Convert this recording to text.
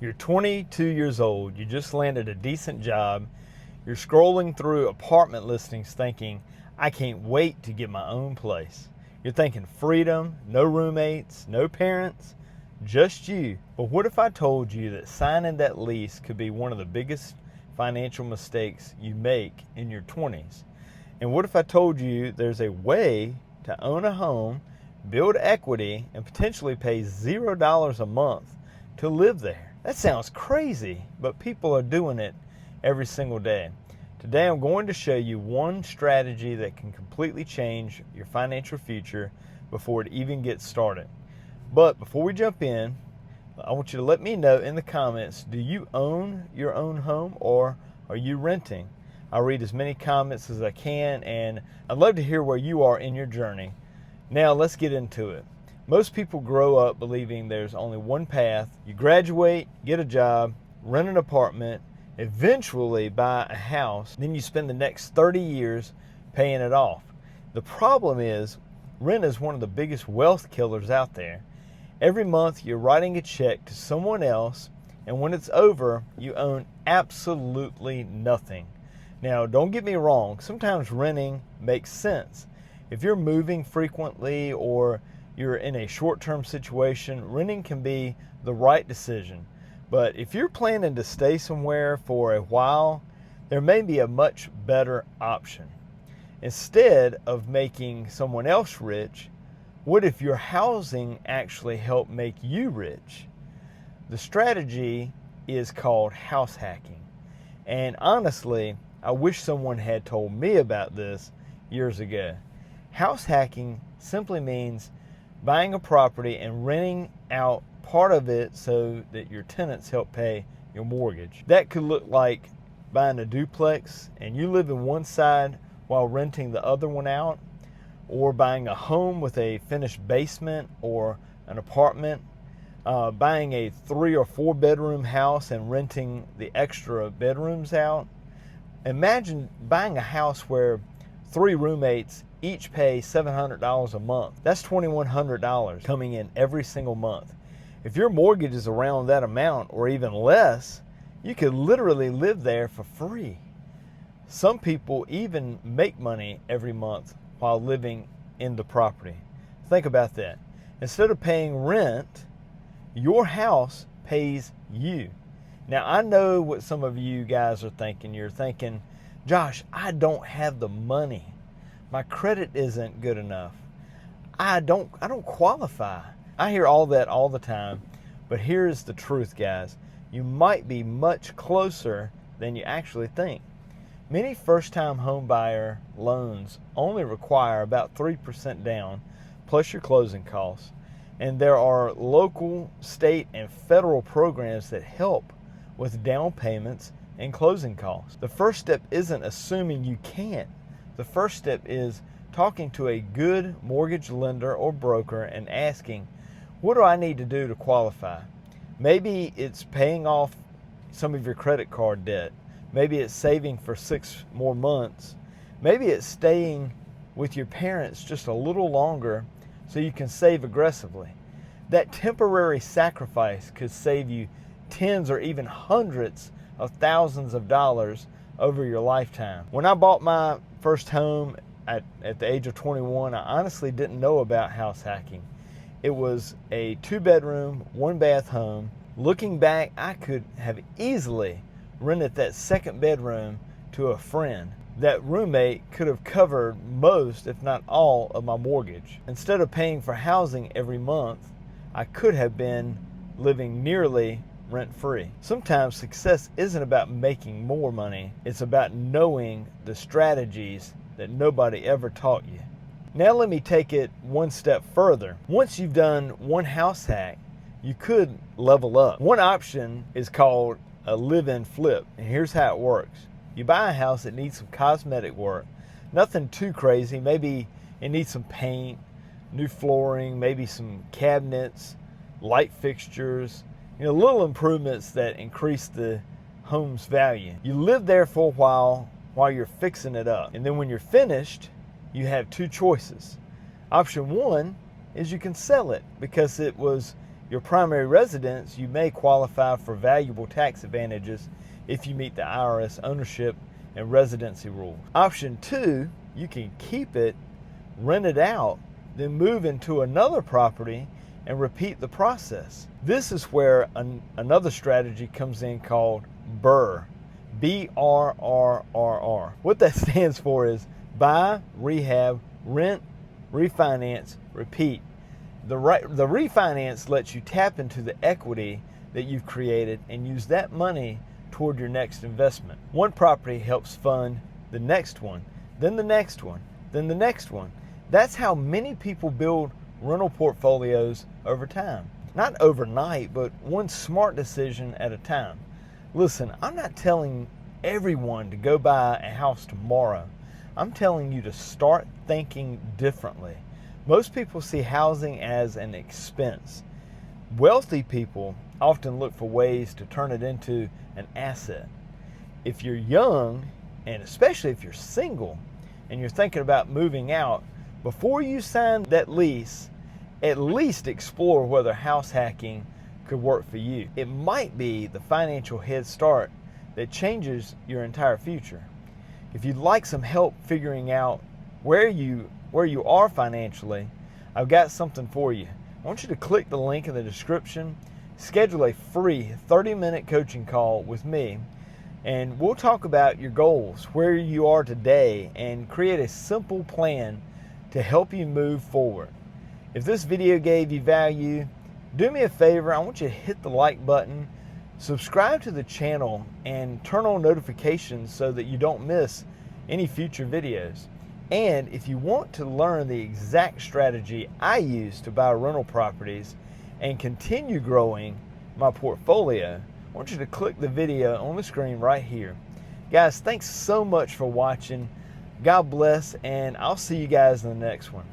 You're 22 years old, you just landed a decent job, you're scrolling through apartment listings thinking, I can't wait to get my own place. You're thinking freedom, no roommates, no parents, just you. But what if I told you that signing that lease could be one of the biggest financial mistakes you make in your 20s? And what if I told you there's a way to own a home, build equity, and potentially pay $0 a month to live there? That sounds crazy, but people are doing it every single day. Today I'm going to show you one strategy that can completely change your financial future before it even gets started. But before we jump in, I want you to let me know in the comments, do you own your own home or are you renting? I'll read as many comments as I can, and I'd love to hear where you are in your journey. Now let's get into it. Most people grow up believing there's only one path. You graduate, get a job, rent an apartment, eventually buy a house, then you spend the next 30 years paying it off. The problem is, rent is one of the biggest wealth killers out there. Every month you're writing a check to someone else, and when it's over, you own absolutely nothing. Now, don't get me wrong, sometimes renting makes sense. If you're moving frequently or you're in a short-term situation, renting can be the right decision. But if you're planning to stay somewhere for a while, there may be a much better option. Instead of making someone else rich, what if your housing actually helped make you rich? The strategy is called house hacking. And honestly, I wish someone had told me about this years ago. House hacking simply means buying a property and renting out part of it so that your tenants help pay your mortgage. That could look like buying a duplex and you live in one side while renting the other one out, or buying a home with a finished basement or an apartment, buying a 3 or 4 bedroom house and renting the extra bedrooms out. Imagine buying a house where 3 roommates each pay $700 a month. That's $2,100 coming in every single month. If your mortgage is around that amount or even less, you could literally live there for free. Some people even make money every month while living in the property. Think about that. Instead of paying rent, your house pays you. Now, I know what some of you guys are thinking. You're thinking, Josh, I don't have the money. My credit isn't good enough. I don't qualify. I hear all that all the time, but here's the truth, guys. You might be much closer than you actually think. Many first-time home buyer loans only require about 3% down, plus your closing costs. And there are local, state, and federal programs that help with down payments and closing costs. The first step isn't assuming you can't. The first step is talking to a good mortgage lender or broker and asking, what do I need to do to qualify? Maybe it's paying off some of your credit card debt. Maybe it's saving for 6 more months. Maybe it's staying with your parents just a little longer so you can save aggressively. That temporary sacrifice could save you tens or even hundreds of thousands of dollars over your lifetime. When I bought my first home at the age of 21, I honestly didn't know about house hacking. It was a 2-bedroom, 1-bath home. Looking back, I could have easily rented that second bedroom to a friend. That roommate could have covered most, if not all, of my mortgage. Instead of paying for housing every month, I could have been living nearly rent-free. Sometimes success isn't about making more money. It's about knowing the strategies that nobody ever taught you. Now let me take it one step further. Once you've done one house hack, you could level up. One option is called a live-in flip, and here's how it works. You buy a house that needs some cosmetic work. Nothing too crazy. Maybe it needs some paint, new flooring, maybe some cabinets, light fixtures, little improvements that increase the home's value. You live there for a while you're fixing it up. And then when you're finished, you have 2 choices. Option 1 is you can sell it because it was your primary residence, you may qualify for valuable tax advantages if you meet the IRS ownership and residency rules. Option 2, you can keep it, rent it out, then move into another property and repeat the process. This is where another strategy comes in called BRRRR, BRRRR. What that stands for is buy, rehab, rent, refinance, repeat. The refinance lets you tap into the equity that you've created and use that money toward your next investment. One property helps fund the next one, then the next one, then the next one. That's how many people build rental portfolios over time. Not overnight, but one smart decision at a time. Listen, I'm not telling everyone to go buy a house tomorrow. I'm telling you to start thinking differently. Most people see housing as an expense. Wealthy people often look for ways to turn it into an asset. If you're young, and especially if you're single, and you're thinking about moving out, before you sign that lease, at least explore whether house hacking could work for you. It might be the financial head start that changes your entire future. If you'd like some help figuring out where you are financially, I've got something for you. I want you to click the link in the description, schedule a free 30-minute coaching call with me, and we'll talk about your goals, where you are today, and create a simple plan to help you move forward. If this video gave you value, do me a favor. I want you to hit the like button, subscribe to the channel, and turn on notifications so that you don't miss any future videos. And if you want to learn the exact strategy I use to buy rental properties and continue growing my portfolio, I want you to click the video on the screen right here. Guys, thanks so much for watching. God bless, and I'll see you guys in the next one.